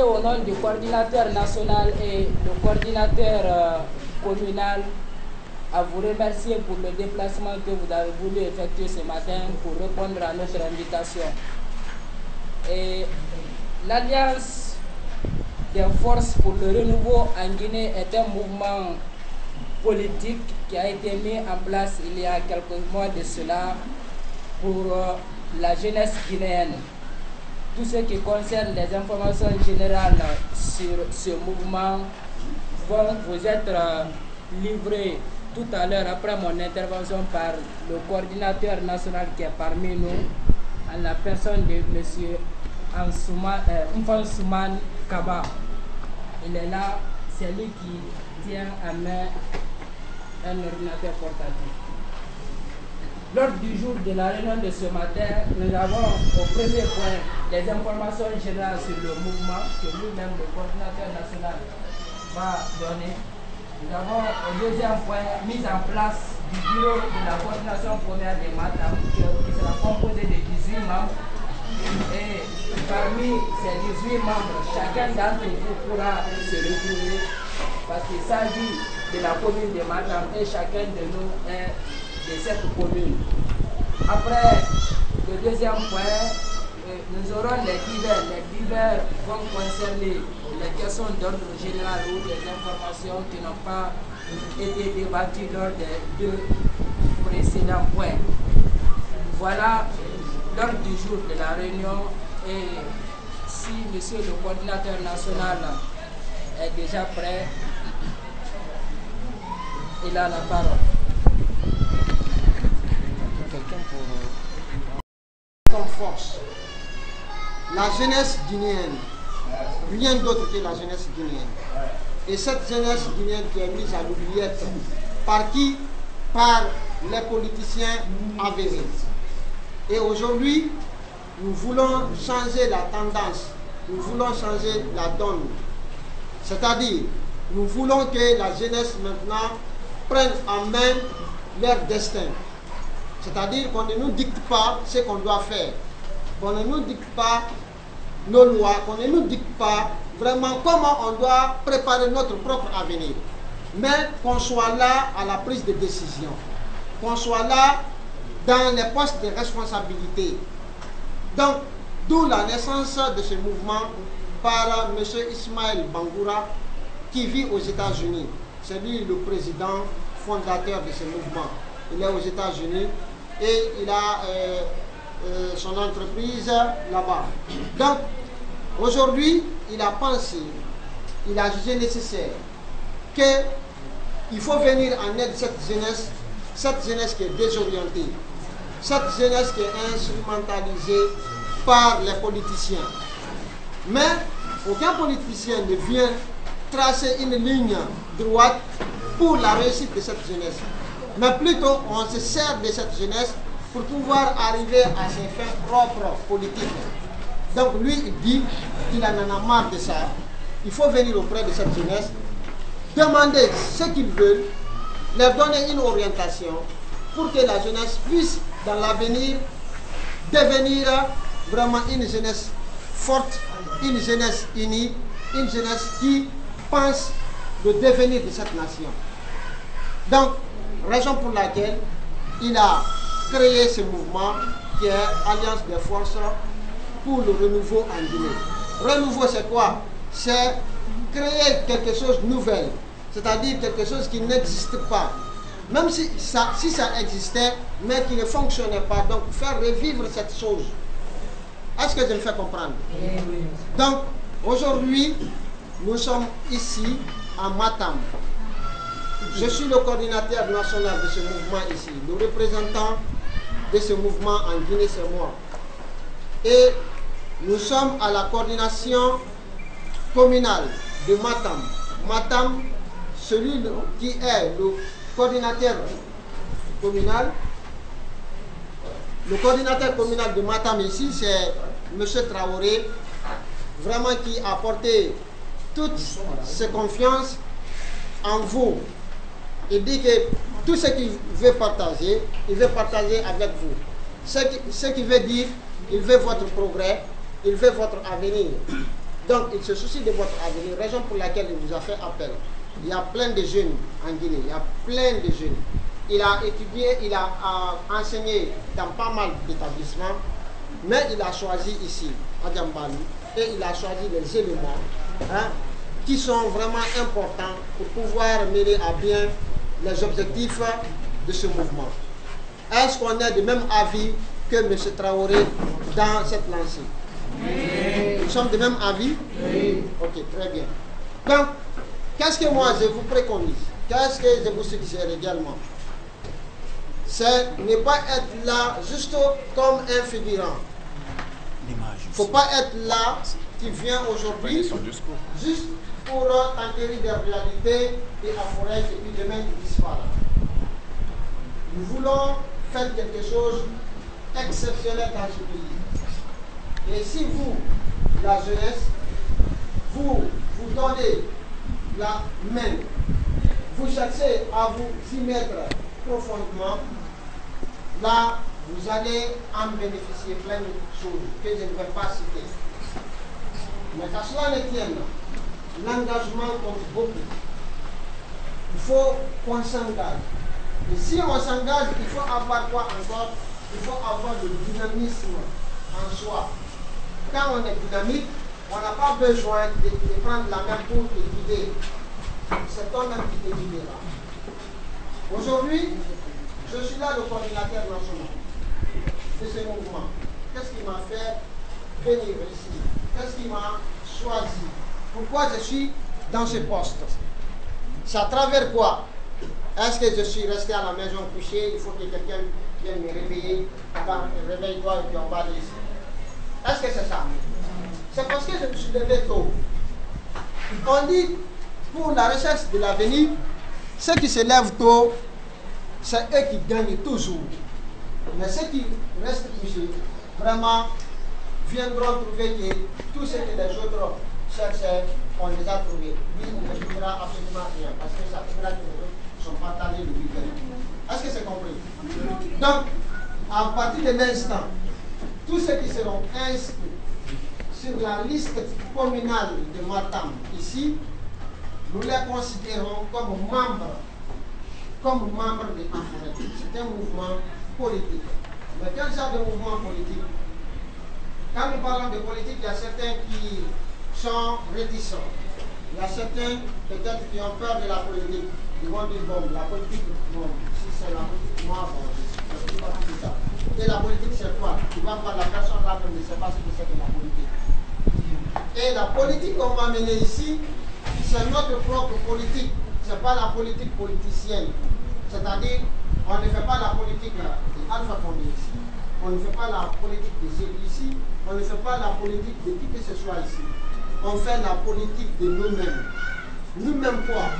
au nom du coordinateur national et le coordinateur communal à vous remercier pour le déplacement que vous avez voulu effectuer ce matin pour répondre à notre invitation. Et l'Alliance des forces pour le renouveau en Guinée est un mouvement politique qui a été mis en place il y a quelques mois de cela pour la jeunesse guinéenne. Tout ce qui concerne les informations générales sur ce mouvement vont vous être livrées tout à l'heure après mon intervention par le coordinateur national qui est parmi nous, en la personne de M. Mfansoumane Kaba. Il est là, c'est lui qui tient à main un ordinateur portatif. L'ordre du jour de la réunion de ce matin, nous avons au premier point des informations générales sur le mouvement que lui-même, le coordinateur national, va donner. Nous avons au deuxième point mise en place du bureau de la coordination première des Matam qui sera composé de 18 membres. Et parmi ces 18 membres, chacun d'entre vous pourra se retrouver parce qu'il s'agit de la commune de Matam et chacun de nous est de cette commune. Après le deuxième point, nous aurons les divers. Les divers vont concerner les questions d'ordre général ou les informations qui n'ont pas été débattues lors des deux précédents points. Voilà l'ordre du jour de la réunion et si monsieur le coordinateur national est déjà prêt, il a la parole. Comme force, la jeunesse guinéenne, rien d'autre que la jeunesse guinéenne. Et cette jeunesse guinéenne qui est mise à l'oubliette, par qui? Par les politiciens avérés. Et aujourd'hui, nous voulons changer la tendance, nous voulons changer la donne. C'est-à-dire, nous voulons que la jeunesse maintenant prenne en main leur destin. C'est-à-dire qu'on ne nous dicte pas ce qu'on doit faire, qu'on ne nous dicte pas nos lois, qu'on ne nous dicte pas vraiment comment on doit préparer notre propre avenir, mais qu'on soit là à la prise de décision, qu'on soit là dans les postes de responsabilité. Donc, d'où la naissance de ce mouvement par M. Ismaël Bangoura, qui vit aux États-Unis. C'est lui le président fondateur de ce mouvement. Il est aux États-Unis et il a son entreprise là-bas. Donc, aujourd'hui, il a pensé, il a jugé nécessaire qu'il faut venir en aide cette jeunesse qui est désorientée, cette jeunesse qui est instrumentalisée par les politiciens. Mais aucun politicien ne vient tracer une ligne droite pour la réussite de cette jeunesse. Mais plutôt, on se sert de cette jeunesse pour pouvoir arriver à ses fins propres politiques. Donc lui, il dit qu'il en a marre de ça. Il faut venir auprès de cette jeunesse, demander ce qu'ils veulent, leur donner une orientation pour que la jeunesse puisse, dans l'avenir, devenir vraiment une jeunesse forte, une jeunesse unie, une jeunesse qui pense le devenir de cette nation. Donc, raison pour laquelle il a créé ce mouvement qui est Alliance des forces pour le renouveau en Guinée. Renouveau, c'est quoi? C'est créer quelque chose de nouvel, c'est-à-dire quelque chose qui n'existe pas. Même si ça existait, mais qui ne fonctionnait pas. Donc, faire revivre cette chose. Est-ce que je me fais comprendre? Donc, aujourd'hui, nous sommes ici, à Matam. Je suis le coordinateur national de ce mouvement ici. Le représentant de ce mouvement en Guinée, c'est moi. Et nous sommes à la coordination communale de Matam. Matam, celui qui est le coordinateur communal. Le coordinateur communal de Matam ici, c'est M. Traoré, vraiment qui a porté toute sa confiance en vous. Il dit que tout ce qu'il veut partager, il veut partager avec vous. Ce qui veut dire, il veut votre progrès, il veut votre avenir. Donc, il se soucie de votre avenir, raison pour laquelle il vous a fait appel. Il y a plein de jeunes en Guinée, il y a plein de jeunes. Il a étudié, il a enseigné dans pas mal d'établissements, mais il a choisi ici, à Djambalou, et il a choisi les éléments qui sont vraiment importants pour pouvoir mener à bien les objectifs de ce mouvement. Est-ce qu'on est du même avis que M. Traoré dans cette lancée? Oui. Nous sommes du même avis? Oui. Ok, très bien. Donc, qu'est-ce que moi je vous préconise? Qu'est-ce que je vous suggère également? C'est ne pas être là juste comme un figurant. Il ne faut pas être là, qui vient aujourd'hui, juste pour enterrer des réalités et afforer, et puis demain il disparaît. Nous voulons faire quelque chose d'exceptionnel dans ce pays. Et si vous, la jeunesse, vous donnez la main, vous cherchez à vous y mettre profondément, là, vous allez en bénéficier plein de choses que je ne vais pas citer. Mais qu'à cela ne tienne, l'engagement compte beaucoup. Il faut qu'on s'engage. Et si on s'engage, il faut avoir quoi encore? Il faut avoir le dynamisme en soi. Quand on est dynamique, on n'a pas besoin de prendre la main pour étudier. C'est toi-même qui t'étudiera. Aujourd'hui, je suis là le coordinateur national de ce mouvement. Qu'est-ce qui m'a fait venir ici? Qu'est-ce qui m'a choisi? Pourquoi je suis dans ce poste? C'est à travers quoi? Est-ce que je suis resté à la maison couché? Il faut que quelqu'un vienne me réveiller. Réveille-toi et puis on va aller ici. Est-ce que c'est ça? C'est parce que je me suis levé tôt. On dit, pour la recherche de l'avenir, ceux qui se lèvent tôt, c'est eux qui gagnent toujours. Mais ceux qui restent couchés, vraiment, viendront trouver que tout ce que les autres cherchaient, on les a trouvés. Lui, on ne trouvera absolument rien, parce que ça trouvera que les autres sont partagés le week-end. Est-ce que c'est compris? Donc, à partir de l'instant, tous ceux qui seront inscrits sur la liste communale de Matam ici, nous les considérons comme membres de l'Afrique. C'est un mouvement politique. Mais quel genre de mouvement politique? Quand nous parlons de politique, il y a certains qui sont réticents. Il y a certains peut-être qui ont peur de la politique. Ils vont dire, bon, la politique, bon, si c'est la politique, moi, bon, je ne sais pas tout ça. Et la politique, c'est quoi? Tu vas voir la personne là qui ne sait pas ce que c'est que la politique. Et la politique qu'on va mener ici, c'est notre propre politique. Ce n'est pas la politique politicienne. C'est-à-dire, on ne fait pas la politique d'Alpha Condé ici. On ne fait pas la politique des élus ici. On ne fait pas la politique de qui que ce soit ici. On fait la politique de nous-mêmes. Nous-mêmes quoi?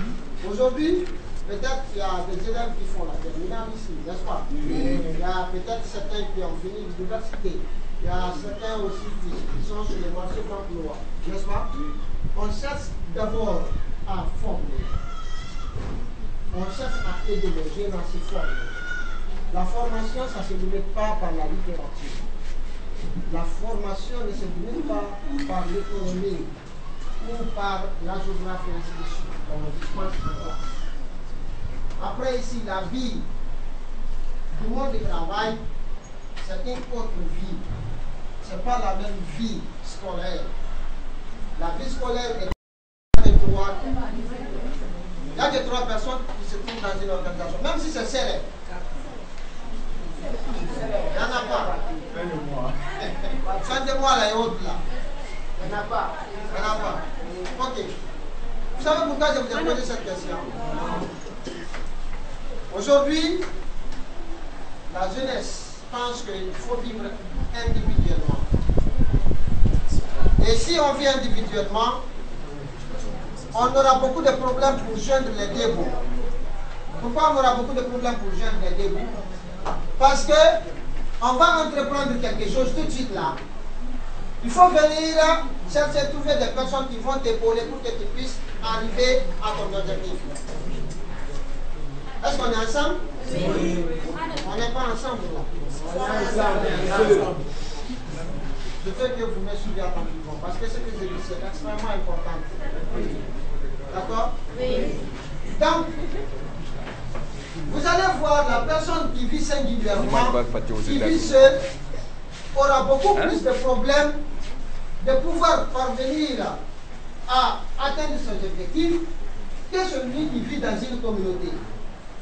Aujourd'hui, peut-être qu'il y a des élèves qui font la terminale ici, n'est-ce pas? Il y a peut-être certains qui ont fini l'université. Il y a certains aussi qui sont sur le marché de l'emploi, n'est-ce pas? On cherche d'abord à former. On cherche à aider les jeunes à se former. La formation, ça ne se limite pas par la littérature. La formation ne se limite pas par l'économie ou par la géographie, ainsi de suite. On dispense en classe. Après ici, la vie du monde du travail, c'est une autre vie. Ce n'est pas la même vie scolaire. La vie scolaire est trois. Il y a que 3 personnes qui se trouvent dans une organisation, même si c'est serré. Il n'y en a pas. Fin de mois là et autres là. Il n'y en a pas. Il n'y en a pas. Ok. Vous savez pourquoi je vous ai posé cette question? Aujourd'hui, la jeunesse pense qu'il faut vivre individuellement. Et si on vit individuellement, on aura beaucoup de problèmes pour joindre les deux bouts. Pourquoi on aura beaucoup de problèmes pour joindre les deux bouts? Parce que on va entreprendre quelque chose tout de suite là. Il faut venir chercher, trouver des personnes qui vont t'épauler pour que tu puisses arriver à ton objectif. Est-ce qu'on est ensemble? Oui. On n'est pas ensemble là. je veux que vous me suiviez attentivement, parce que ce que je dis, c'est extrêmement important. D'accord? Oui. Donc, vous allez voir la personne qui vit singulièrement, qui vit seule, aura beaucoup plus de problèmes de pouvoir parvenir à atteindre ses objectifs que celui qui vit dans une communauté,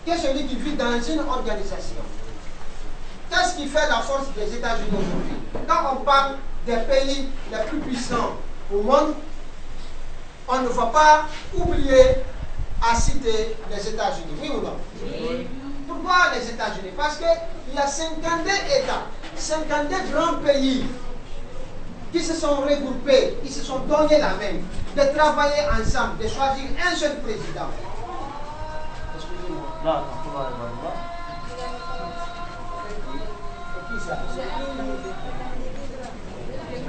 que celui qui vit dans une organisation. Qu'est-ce qui fait la force des États-Unis aujourd'hui? Quand on parle des pays les plus puissants au monde, on ne va pas oublier à citer les États-Unis. Oui ou non? Oui. Pourquoi les États-Unis? Parce qu'il y a 52 États, 52 grands pays qui se sont regroupés, qui se sont donné la main, de travailler ensemble, de choisir un seul président. Excusez-moi.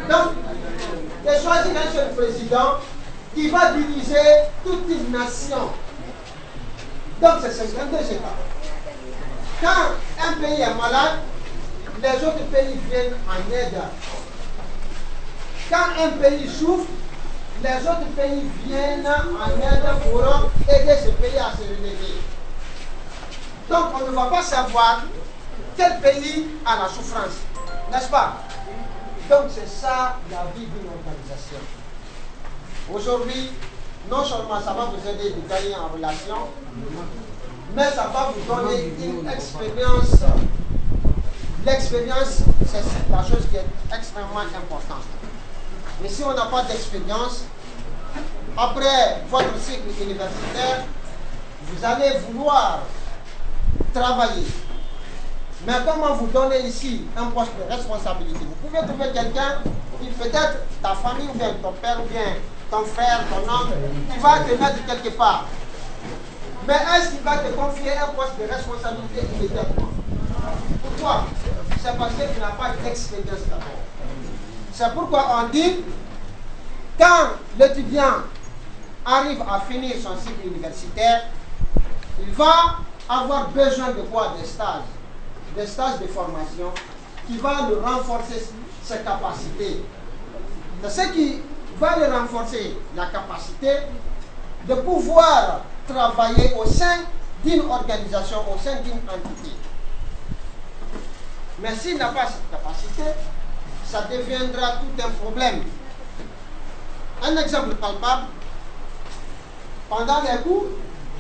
Donc, de choisir un seul président qui va diriger toute une nation. Donc, c'est 52 États. Quand un pays est malade, les autres pays viennent en aide. Quand un pays souffre, les autres pays viennent en aide pour aider ce pays à se relever. Donc, on ne va pas savoir quel pays a la souffrance, n'est-ce pas? Donc, c'est ça la vie d'une organisation. Aujourd'hui, non seulement ça va vous aider de gagner en relation, mais ça va vous donner une expérience. L'expérience, c'est la chose qui est extrêmement importante. Mais si on n'a pas d'expérience, après votre cycle universitaire, vous allez vouloir travailler. Mais comment vous donner ici un poste de responsabilité? Vous pouvez trouver quelqu'un qui peut-être ta famille, ou bien ton père, ou bien ton frère, ton oncle, qui va te mettre quelque part. Mais est-ce qu'il va te confier un poste de responsabilité immédiatement? Pourquoi? C'est parce que tu n'as pas d'expérience d'abord. C'est pourquoi on dit, quand l'étudiant arrive à finir son cycle universitaire, il va avoir besoin de quoi? Des stages de formation qui va le renforcer ses capacités. C'est ce qui va le renforcer la capacité de pouvoir travailler au sein d'une organisation, au sein d'une entité. Mais s'il n'a pas cette capacité, ça deviendra tout un problème. Un exemple palpable, pendant les cours,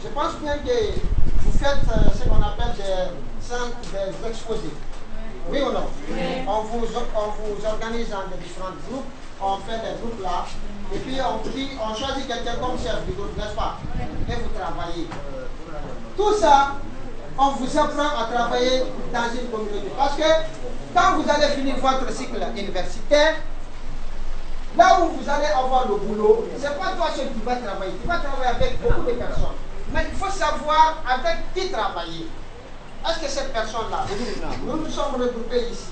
je pense bien que vous faites ce qu'on appelle des exposés. Oui ou non? Oui. On vous organise dans des différents groupes, on fait des groupes là, et puis on choisit quelqu'un comme chef du groupe, n'est-ce pas? Et vous travaillez. Tout ça, on vous apprend à travailler dans une communauté. Parce que quand vous allez finir votre cycle universitaire, là où vous allez avoir le boulot, ce n'est pas toi seul qui vas travailler. Tu vas travailler avec beaucoup de personnes. Mais il faut savoir avec qui travailler. Est-ce que cette personne-là, nous nous sommes regroupés ici.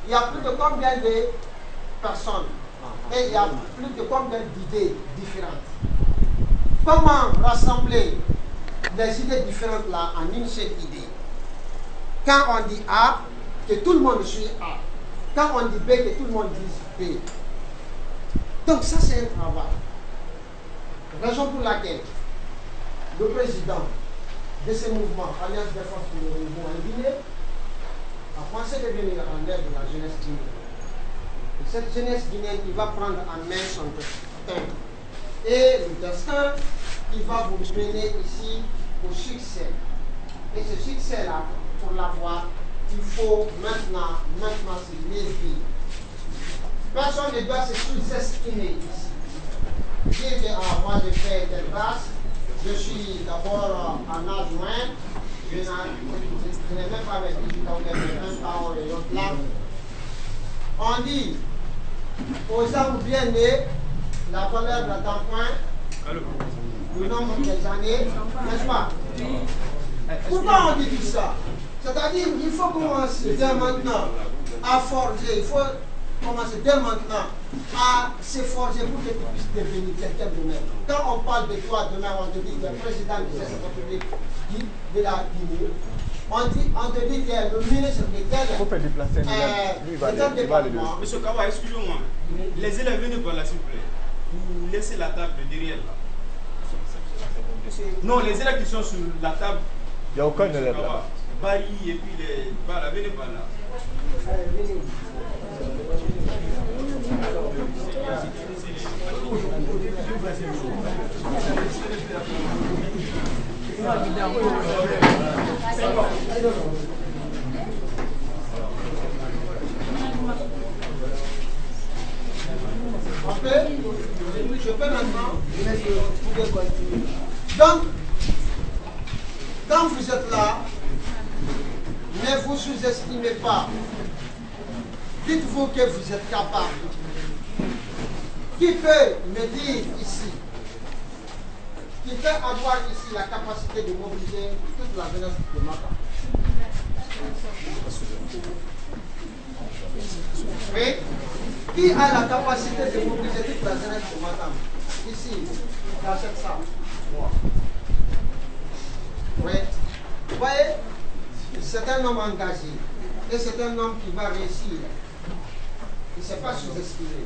Il y a plus de combien de personnes? Et il y a plus de combien d'idées différentes? Comment rassembler les idées différentes là en une seule idée? Quand on dit A, que tout le monde suit A. Quand on dit B, que tout le monde dise B. Donc ça c'est un travail. Raison pour laquelle le président de ce mouvement, Alliance des forces pour le renouveau en Guinée, a pensé de venir en aide de la jeunesse guinéenne. Et cette jeunesse guinéenne, il va prendre en main son destin. Et le destin, il va vous mener ici au succès. Et ce succès-là, pour l'avoir, il faut maintenant se lever. Personne ne doit se sous-estimer ici. Dire que moi je fais telle classe, je suis d'abord en adjoint, je n'ai même pas avec 18 ans, un temps et l'autre là. On dit aux hommes bien nés, la valeur n'attend point le nombre des années, n'est-ce pas? Pourquoi on dit tout ça? C'est-à-dire qu'il faut commencer dès maintenant à forger, il faut commencer dès maintenant à se forger pour que tu puisses devenir quelqu'un de même. Quand on parle de toi demain, on te dit que le président de cette république de la Guinée, on te dit que le ministre de telle faut faire déplacer un élève. Lui, il va aller dehors. Monsieur Kawa, excusez-moi. Les élèves, venez par là, s'il vous plaît. Vous laissez la table derrière là. Non, les élèves qui sont sur la table. Il n'y a aucun élève là. Bari et puis les. Voilà, venez par là. Je peux maintenant, mais vous pouvez continuer. Donc, quand vous êtes là, ne vous sous-estimez pas. Dites-vous que vous êtes capable. Qui peut me dire ici, qui peut avoir ici la capacité de mobiliser toute la jeunesse de Matam? Oui? Qui a la capacité de mobiliser toute la jeunesse de Matam? Ici, dans cette salle. Oui. Vous voyez, c'est un homme engagé. Et c'est un homme qui va réussir. Il ne s'est pas sous-estimé.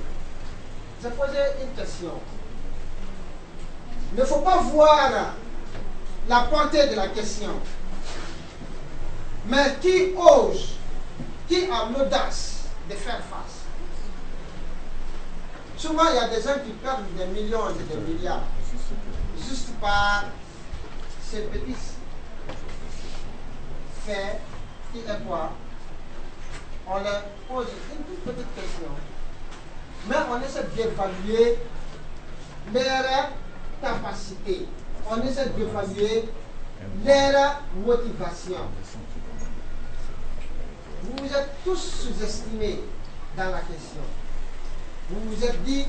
Je posais une question. Il ne faut pas voir la portée de la question. Mais qui ose, qui a l'audace de faire face? Souvent, il y a des gens qui perdent des millions et des milliards juste par ces petits faits qui est quoi? On leur pose une toute petite question, mais on essaie d'évaluer leur capacité, on essaie d'évaluer leur motivation. Vous vous êtes tous sous-estimés dans la question. Vous vous êtes dit,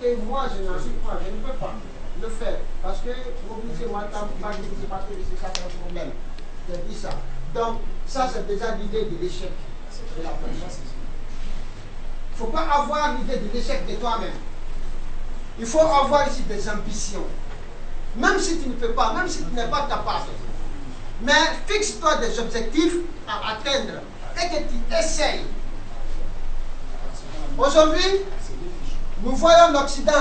et moi je n'en suis pas, je ne peux pas le faire, parce que mobiliser Matam, parce que c'est ça un problème. J'ai dit ça. Donc, ça c'est déjà l'idée de l'échec de la personne. Il ne faut pas avoir l'idée de l'échec de toi-même. Il faut avoir ici des ambitions. Même si tu ne peux pas, même si tu n'es pas capable. Mais fixe-toi des objectifs à atteindre et que tu essayes. Aujourd'hui, nous voyons l'Occident.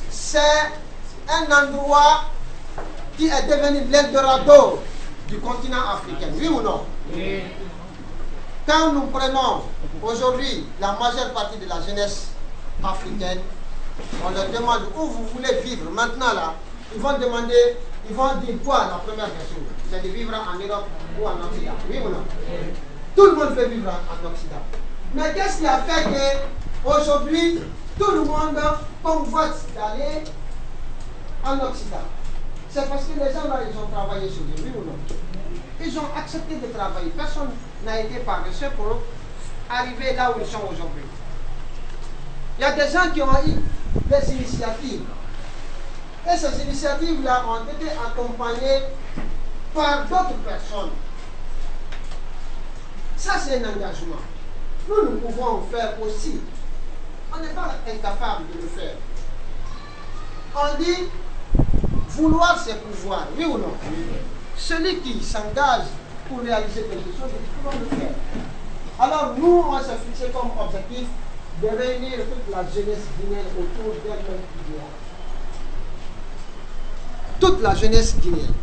C'est un endroit qui est devenu l'Eldorado du continent africain. Oui ou non? Oui. Quand nous prenons aujourd'hui la majeure partie de la jeunesse africaine, on leur demande où vous voulez vivre. Maintenant là, ils vont demander, ils vont dire quoi la première chose? C'est de vivre en Europe ou en Occident. Oui ou non? Tout le monde veut vivre en Occident. Mais qu'est-ce qui a fait qu'aujourd'hui, tout le monde convoite d'aller en Occident? C'est parce que les gens là, ils ont travaillé sur eux, oui ou non? Ils ont accepté de travailler. Personne n'a été paresseux pour arriver là où ils sont aujourd'hui. Il y a des gens qui ont eu des initiatives. Et ces initiatives-là ont été accompagnées par d'autres personnes. Ça, c'est un engagement. Nous pouvons faire aussi. On n'est pas incapable de le faire. On dit vouloir c'est pouvoir, oui ou non? Celui qui s'engage pour réaliser quelque chose, il faut le faire. Alors nous, on s'est fixé comme objectif de réunir toute la jeunesse guinéenne autour d'un même idéal. Toute la jeunesse guinéenne.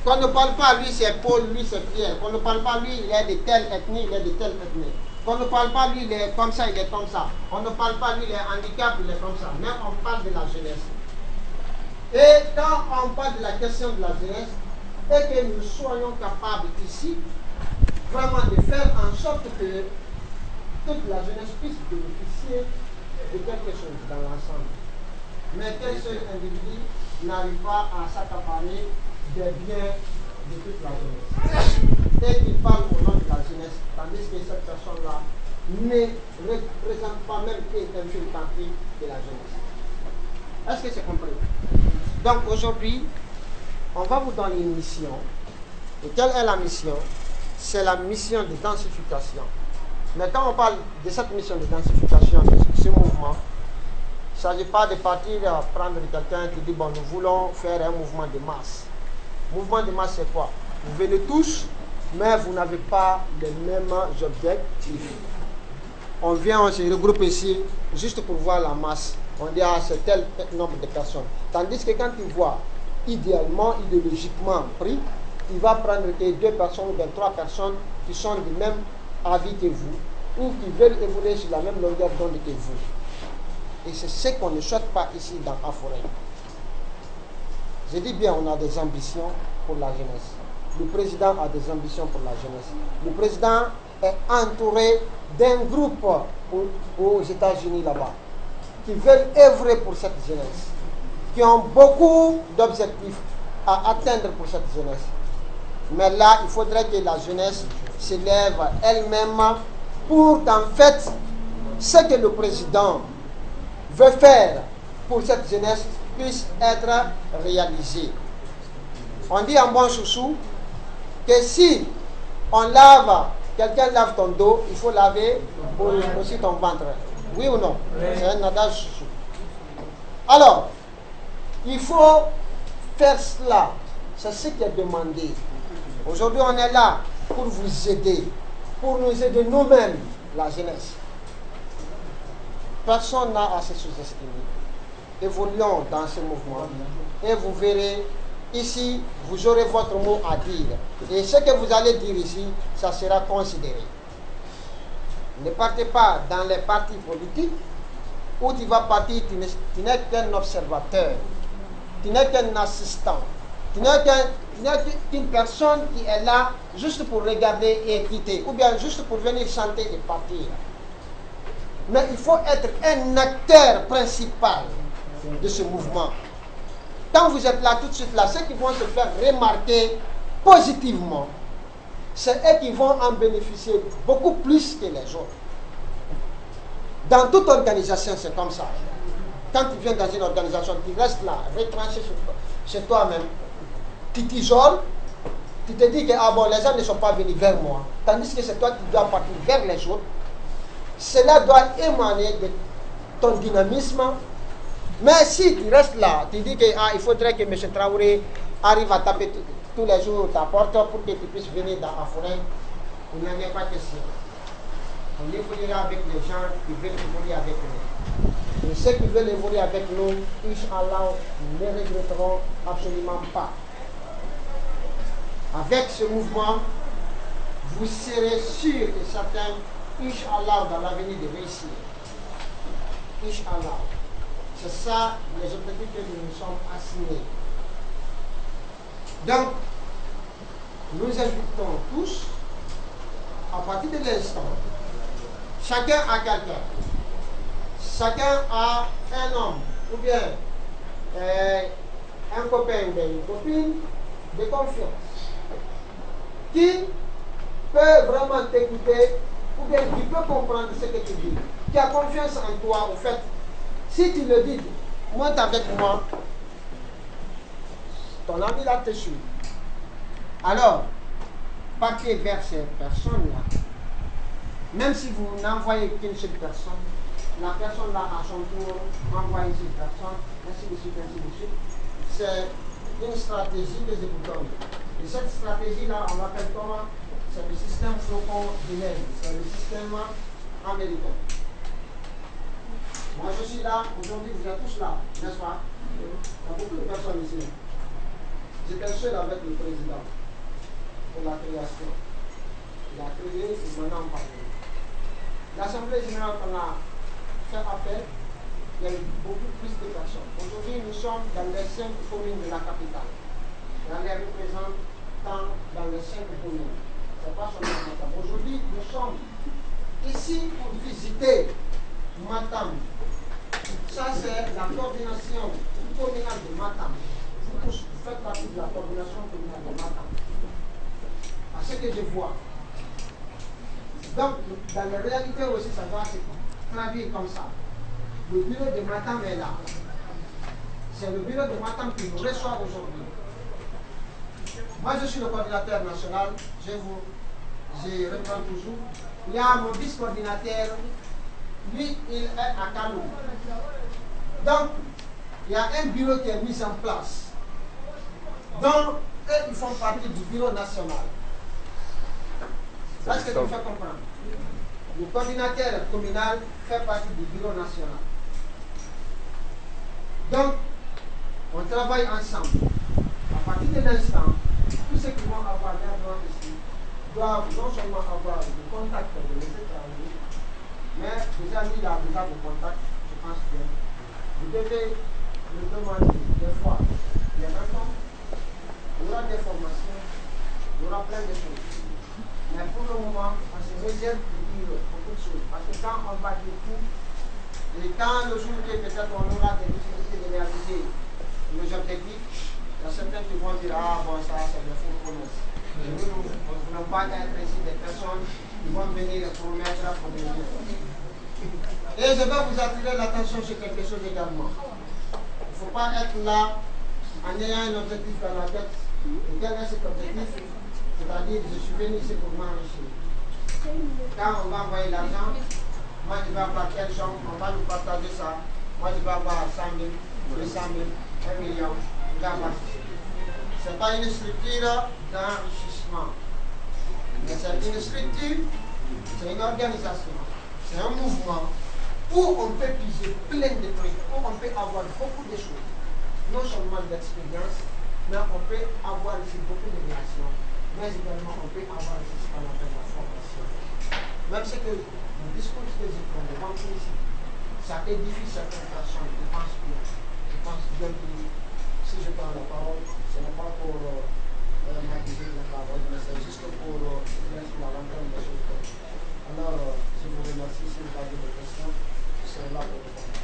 Qu'on ne parle pas, lui c'est Paul, lui c'est Pierre. Qu'on ne parle pas, lui il est de telle ethnie, il est de telle ethnie. Qu'on ne parle pas, lui il est comme ça, il est comme ça. On ne parle pas, lui il est handicapé, il est comme ça. Mais on parle de la jeunesse. Et quand on parle de la question de la jeunesse, et que nous soyons capables ici, vraiment de faire en sorte que toute la jeunesse puisse bénéficier de quelque chose dans l'ensemble. Mais qu'un seul individu n'arrive pas à s'accaparer des biens de toute la jeunesse. Et qu'il parle au nom de la jeunesse, tandis que cette personne-là ne représente pas même qu'une seule partie de la jeunesse. Est-ce que c'est compris? Donc aujourd'hui, on va vous donner une mission. Et quelle est la mission? C'est la mission de densification. Mais quand on parle de cette mission de densification, de ce mouvement, il ne s'agit pas de partir prendre quelqu'un qui dit bon, nous voulons faire un mouvement de masse. Mouvement de masse, c'est quoi? Vous venez tous, mais vous n'avez pas les mêmes objectifs. On vient, on se regroupe ici, juste pour voir la masse. On dit, ah, c'est tel nombre de personnes. Tandis que quand il voit, idéalement, idéologiquement pris, il va prendre que 2 personnes ou bien 3 personnes qui sont du même avis que vous, ou qui veulent évoluer sur la même longueur d'onde que vous. Et c'est ce qu'on ne souhaite pas ici dans Aforey. Je dis bien, on a des ambitions pour la jeunesse. Le président a des ambitions pour la jeunesse. Le président est entouré d'un groupe aux États-Unis là-bas, qui veulent œuvrer pour cette jeunesse, qui ont beaucoup d'objectifs à atteindre pour cette jeunesse. Mais là, il faudrait que la jeunesse se lève elle-même pour qu'en fait, ce que le président veut faire pour cette jeunesse puisse être réalisé. On dit en bon chouchou que si on lave, quelqu'un lave ton dos, il faut laver aussi ton ventre. Oui ou non? C'est un adage chouchou. Alors, il faut faire cela. C'est ce qui est demandé. Aujourd'hui, on est là pour vous aider, pour nous aider nous-mêmes, la jeunesse. Personne n'a à se sous-estimer. Évoluons dans ce mouvement et vous verrez, ici, vous aurez votre mot à dire. Et ce que vous allez dire ici, ça sera considéré. Ne partez pas dans les partis politiques où tu vas partir, tu n'es qu'un observateur, tu n'es qu'un assistant, tu n'es qu'une personne qui est là juste pour regarder et quitter, ou bien juste pour venir chanter et partir. Mais il faut être un acteur principal de ce mouvement. Quand vous êtes là tout de suite là, ceux qui vont se faire remarquer positivement, c'est eux qui vont en bénéficier beaucoup plus que les autres. Dans toute organisation, c'est comme ça. Quand tu viens dans une organisation, tu restes là, retranché chez toi-même, tu t'isoles, tu te dis que ah bon, les gens ne sont pas venus vers moi, tandis que c'est toi qui dois partir vers les autres. Cela doit émaner de ton dynamisme. Mais si tu restes là, tu dis que ah, il faudrait que M. Traoré arrive à taper tous les jours ta porte pour que tu puisses venir dans la forêt, il n'y en a pas question. On évoluera avec les gens qui veulent évoluer avec nous. Et ceux qui veulent évoluer avec nous, Inch'Allah, ne regretteront absolument pas. Avec ce mouvement, vous serez sûr et certain, Inch'Allah, dans l'avenir de réussir. Inch'Allah. C'est ça les objectifs que nous nous sommes assignés. Donc, nous invitons tous, à partir de l'instant, chacun a quelqu'un. Chacun a un homme, ou bien un copain ou bien une copine de confiance, qui peut vraiment t'écouter, ou bien qui peut comprendre ce que tu dis, qui a confiance en toi, au fait. Si tu le dis, monte avec moi, ton ami là te suit. Alors, partez vers ces personnes-là. Même si vous n'envoyez qu'une seule personne, la personne là à son tour envoie une seule personne, ainsi de suite, ainsi de suite. C'est une stratégie que je vous donne. Et cette stratégie-là, on l'appelle comment? C'est le système flocon de neige, c'est le système américain. Moi je suis là, aujourd'hui vous êtes tous là, n'est-ce pas? Il y a beaucoup de personnes ici. J'étais seul avec le président pour la création. Il a créé et maintenant on parle. L'Assemblée générale qu'on a fait appel, il y a eu beaucoup plus de personnes. Aujourd'hui nous sommes dans les 5 communes de la capitale. On les représente dans les 5 communes. Ce n'est pas seulement Matam. Aujourd'hui nous sommes ici pour visiter Matam. Ça, c'est la coordination communale de Matam. Vous tous faites partie de la coordination communale de Matam. À ce que je vois. Donc, dans la réalité aussi, ça doit se traduire comme ça. Le bureau de Matam est là. C'est le bureau de Matam qui nous reçoit aujourd'hui. Moi, je suis le coordinateur national. Je reprends toujours. Il y a mon vice-coordinateur. Lui, il est à Kalou. Donc, il y a un bureau qui est mis en place. Donc, eux, ils font partie du bureau national. Est-ce que tu me fais comprendre? Le coordinateur communal fait partie du bureau national. Donc, on travaille ensemble. À partir de l'instant, tous ceux qui vont avoir leur droit ici doivent non seulement avoir le contact de laisser travailler, mais déjà lui, il a déjà le contact, je pense bien. Vous devez le demander des fois les réponses, il y aura des formations, il y aura plein de choses. Mais pour le moment, on se réserve de dire beaucoup de choses. Parce que quand on va dire tout, et quand le jour où peut-être on aura des difficultés de réaliser nos objectifs, il y a certains qui vont dire, ah bon, ça, c'est des faux promesses. Et nous ne voulons pas être ici des personnes qui vont venir promettre pour venir. Et je vais vous attirer l'attention sur quelque chose également. Il ne faut pas être là en ayant un objectif dans la tête. Et quel est cet objectif? C'est-à-dire, je suis venu ici pour m'enrichir. Quand on va envoyer l'argent, moi je vais avoir quelle somme, on va nous partager ça. Moi je vais avoir 100 000, 200 000, 1 million. Ce n'est pas une structure d'enrichissement. Mais c'est une structure, c'est une organisation, c'est un mouvement où on peut piger plein de trucs, où on peut avoir beaucoup de choses. Non seulement d'expérience, mais on peut avoir ici beaucoup de relations. Mais également, on peut avoir ici ce qu'on appelle la formation. Même ce que le discours que j'ai fait devant ici, ça édifie certaines personnes. Je pense bien que si je prends la parole, ce n'est pas pour m'accuser de la parole, mais c'est juste pour mettre la lanterne des choses. Alors, je vous remercie. Si vous avez des questions, je serai là pour répondre.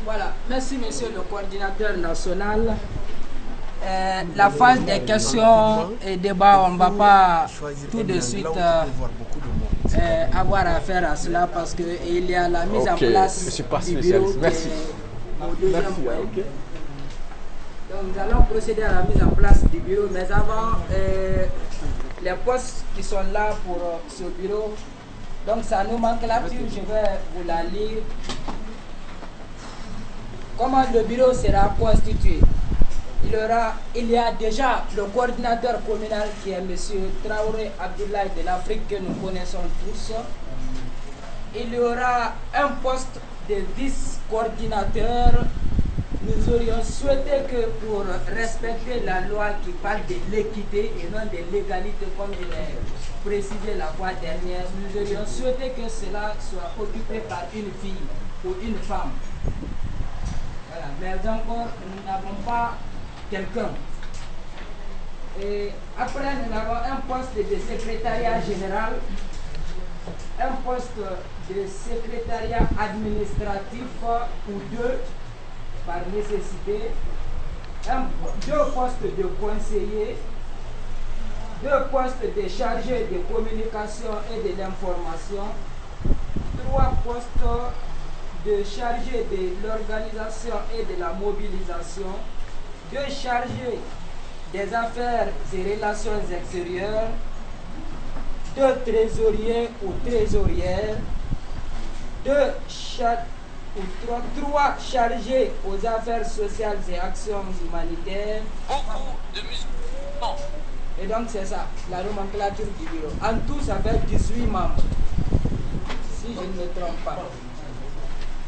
Voilà, merci monsieur le coordinateur national. La phase des questions et débats, on ne va pas tout de suite avoir affaire à cela parce qu'il y a la mise en place du bureau. Merci. Merci. Donc nous allons procéder à la mise en place du bureau, mais avant, les postes qui sont là pour ce bureau, donc sa nomenclature, je vais vous la lire. Comment le bureau sera constitué? Il y a déjà le coordinateur communal qui est M. Traoré Abdoulaye de l'Afrique que nous connaissons tous. Il y aura un poste de vice-coordinateur. Nous aurions souhaité que pour respecter la loi qui parle de l'équité et non de l'égalité comme il est précisé la fois dernière, nous aurions souhaité que cela soit occupé par une fille ou une femme. Voilà. Mais encore, nous n'avons pas quelqu'un. Et après, nous avons un poste de secrétariat général, un poste de secrétariat administratif ou deux par nécessité, deux postes de conseiller, deux postes de chargé de communication et de l'information, trois postes de chargé de l'organisation et de la mobilisation, deux chargés des affaires et relations extérieures, deux trésoriers ou trésorières, trois chargés aux affaires sociales et actions humanitaires. Beaucoup de musulmans. Et donc c'est ça, la nomenclature du bureau. En tout, ça fait 18 membres, si je ne me trompe pas.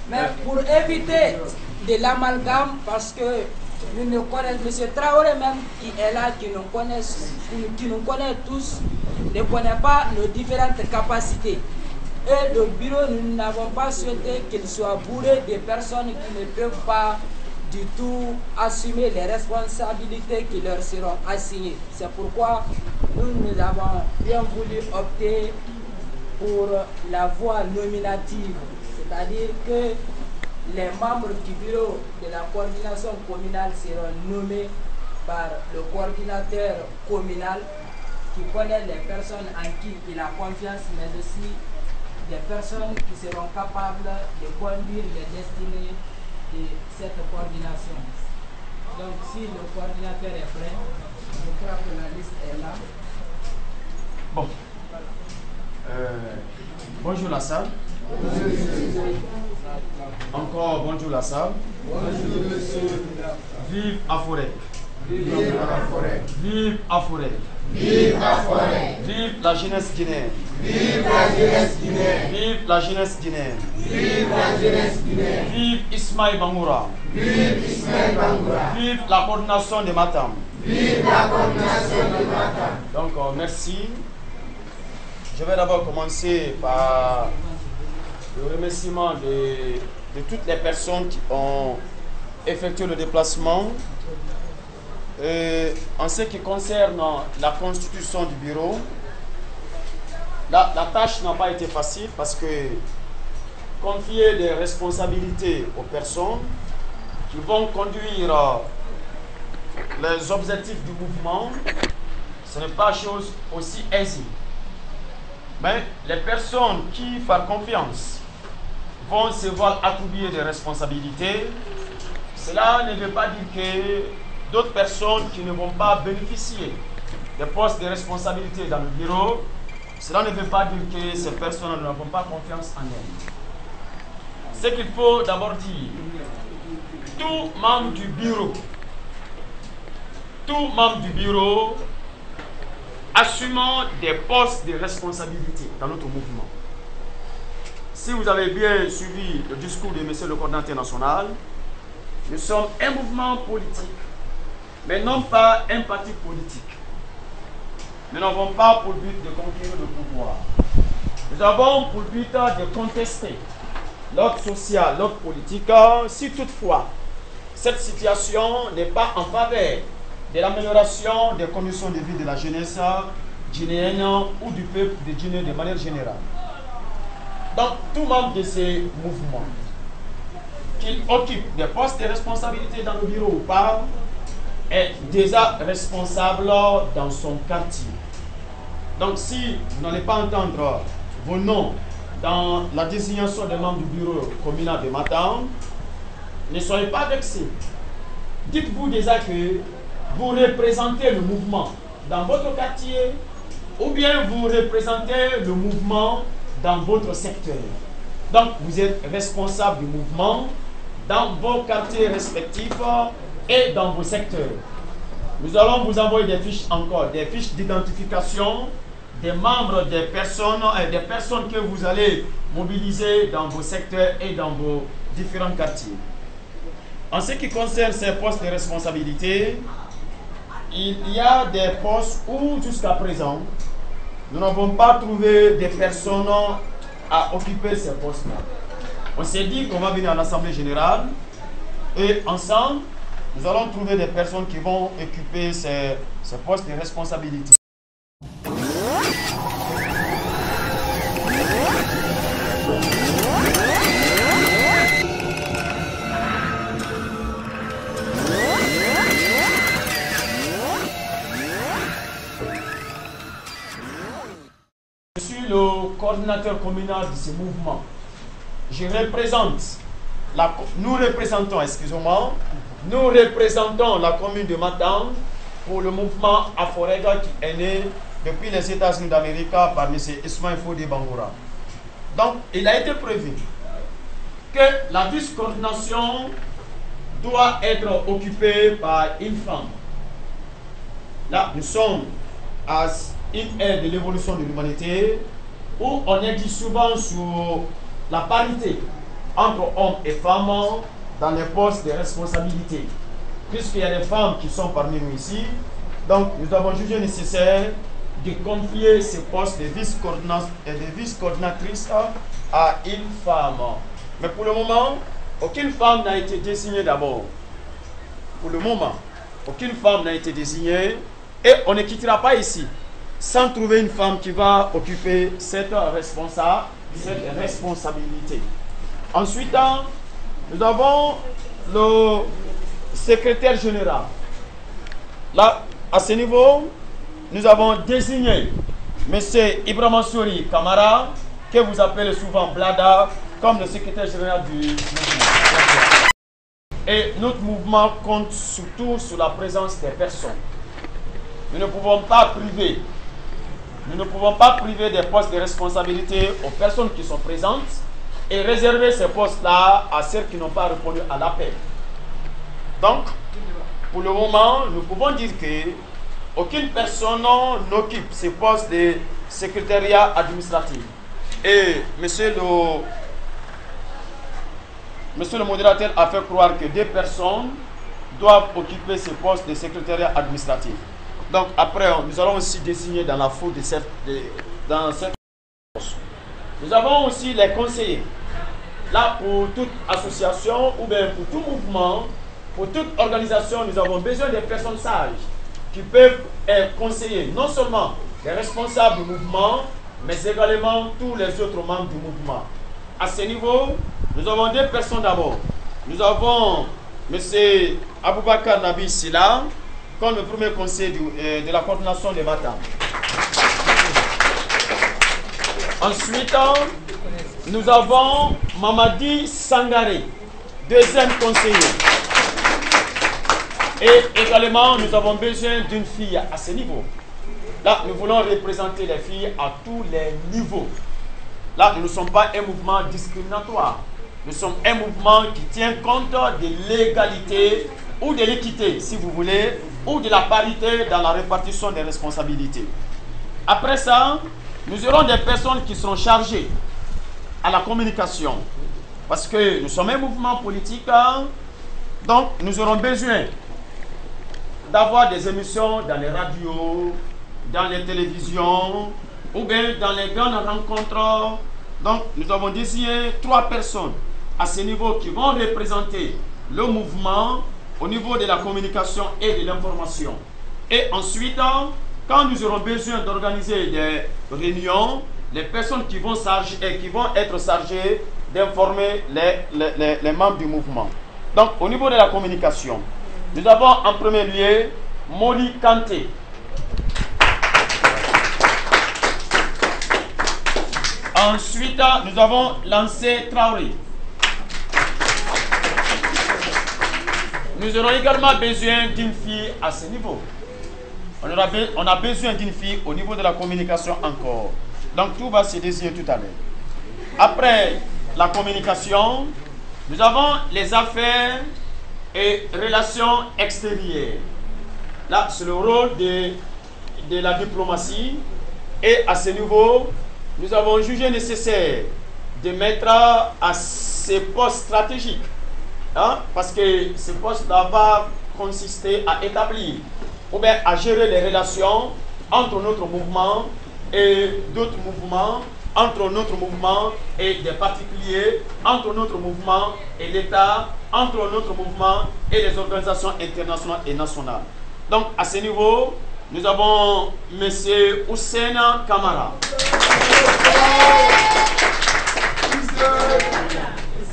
Mais pour éviter de l'amalgame, parce que nous ne connaissons, M. Traoré même qui est là, qui nous connaît tous, ne connaît pas nos différentes capacités. Et le bureau, nous n'avons pas souhaité qu'il soit bourré de personnes qui ne peuvent pas du tout assumer les responsabilités qui leur seront assignées. C'est pourquoi nous avons bien voulu opter pour la voie nominative, c'est-à-dire que les membres du bureau de la coordination communale seront nommés par le coordinateur communal qui connaît les personnes en qui il a confiance, mais aussi des personnes qui seront capables de conduire les destinées de cette coordination. Donc si le coordinateur est prêt, je crois que la liste est là. Bon. Bonjour la salle. Encore bonjour la salle. Bonjour monsieur. Vive Aforec. Vive Aforec. Vive Aforec. Vive Aforec. Vive la jeunesse guinéenne. Vive la jeunesse guinéenne. Vive la jeunesse guinéenne. Vive la jeunesse guinéenne. Vive Ismaël Bangoura. Vive Ismaël Bangoura. Vive la coordination de Matam. Vive la coordination de Matam. Donc merci. Je vais d'abord commencer par le remerciement de toutes les personnes qui ont effectué le déplacement. En ce qui concerne la constitution du bureau, la tâche n'a pas été facile parce que confier des responsabilités aux personnes qui vont conduire les objectifs du mouvement, ce n'est pas chose aussi aisée. Mais les personnes qui, par confiance, vont se voir attribuer des responsabilités, cela ne veut pas dire que d'autres personnes qui ne vont pas bénéficier des postes de responsabilité dans le bureau, cela ne veut pas dire que ces personnes ne font pas confiance en elles. Ce qu'il faut d'abord dire, tout membre du bureau assumant des postes de responsabilité dans notre mouvement. Si vous avez bien suivi le discours de M. le coordinateur national, nous sommes un mouvement politique, mais non pas un parti politique. Nous n'avons pas pour but de conquérir le pouvoir. Nous avons pour but de contester l'ordre social, l'ordre politique, si toutefois cette situation n'est pas en faveur de l'amélioration des conditions de vie de la jeunesse guinéenne ou du peuple de Guinée de manière générale. Donc, tout membre de ces mouvements, qu'il occupe des postes de responsabilité dans le bureau ou pas, est déjà responsable dans son quartier. Donc, si vous n'allez pas entendre vos noms dans la désignation des membres du bureau communal de Matam, ne soyez pas vexés. Dites-vous déjà que vous représentez le mouvement dans votre quartier ou bien vous représentez le mouvement dans votre secteur. Donc, vous êtes responsable du mouvement dans vos quartiers respectifs et dans vos secteurs. Nous allons vous envoyer des fiches encore, des fiches d'identification des membres des personnes que vous allez mobiliser dans vos secteurs et dans vos différents quartiers. En ce qui concerne ces postes de responsabilité, il y a des postes où jusqu'à présent, nous n'avons pas trouvé des personnes à occuper ces postes-là. On s'est dit qu'on va venir à l'Assemblée générale et ensemble, nous allons trouver des personnes qui vont occuper ces postes de responsabilité. Je suis le coordinateur communal de ce mouvement. Nous représentons la commune de Matam pour le mouvement Aforega qui est né depuis les États-Unis d'Amérique par M. Ismaël Bangoura. Donc, il a été prévu que la vice-coordination doit être occupée par une femme. Là, nous sommes à une ère de l'évolution de l'humanité où on dit souvent sur la parité entre hommes et femmes dans les postes de responsabilité. Puisqu'il y a des femmes qui sont parmi nous ici, donc nous avons jugé nécessaire de confier ces postes de vice-coordinatrice à une femme. Mais pour le moment, aucune femme n'a été désignée d'abord. Pour le moment, aucune femme n'a été désignée et on ne quittera pas ici sans trouver une femme qui va occuper cette responsabilité. Ensuite, nous avons le secrétaire général. Là, à ce niveau, nous avons désigné M. Ibrahima Souri Kamara, que vous appelez souvent Blada, comme le secrétaire général du mouvement. Et notre mouvement compte surtout sur la présence des personnes. Nous ne pouvons pas priver des postes de responsabilité aux personnes qui sont présentes, et réserver ces postes-là à ceux qui n'ont pas répondu à l'appel. Donc, pour le moment, nous pouvons dire que aucune personne n'occupe ces postes de secrétariat administratif. Et monsieur le modérateur a fait croire que 2 personnes doivent occuper ces postes de secrétariat administratif. Donc après, nous allons aussi désigner dans la foule dans cette poste. Nous avons aussi les conseillers. Là, pour toute association ou bien pour tout mouvement, pour toute organisation, nous avons besoin de personnes sages qui peuvent conseiller non seulement les responsables du mouvement, mais également tous les autres membres du mouvement. À ce niveau, nous avons 2 personnes d'abord. Nous avons M. Aboubakar Nabi Silla, comme le premier conseiller de la coordination des Matam. Ensuite, nous avons Mamadi Sangaré, 2e conseiller. Et également, nous avons besoin d'une fille à ce niveau. Là, nous voulons représenter les filles à tous les niveaux. Là, nous ne sommes pas un mouvement discriminatoire. Nous sommes un mouvement qui tient compte de l'égalité ou de l'équité, si vous voulez, ou de la parité dans la répartition des responsabilités. Après ça, nous aurons des personnes qui seront chargées à la communication. Parce que nous sommes un mouvement politique, donc nous aurons besoin d'avoir des émissions dans les radios, dans les télévisions, ou bien dans les grandes rencontres. Donc, nous avons désigné 3 personnes à ce niveau qui vont représenter le mouvement au niveau de la communication et de l'information. Et ensuite, quand nous aurons besoin d'organiser des réunions, les personnes qui vont être chargées d'informer les membres du mouvement. Donc, au niveau de la communication, nous avons en premier lieu Moli Kanté. Ensuite, nous avons Lancé Traoré. Nous aurons également besoin d'une fille à ce niveau. On a besoin d'une fille au niveau de la communication encore. Donc tout va se désigner tout à l'heure. Après la communication, nous avons les affaires et relations extérieures. Là, c'est le rôle de la diplomatie. Et à ce niveau, nous avons jugé nécessaire de mettre à ces postes stratégiques. Parce que ces postes-là vont consister à établir ou bien à gérer les relations entre notre mouvement et d'autres mouvements, entre notre mouvement et des particuliers, entre notre mouvement et l'État, entre notre mouvement et les organisations internationales et nationales. Donc à ce niveau, nous avons M. Oussena Kamara.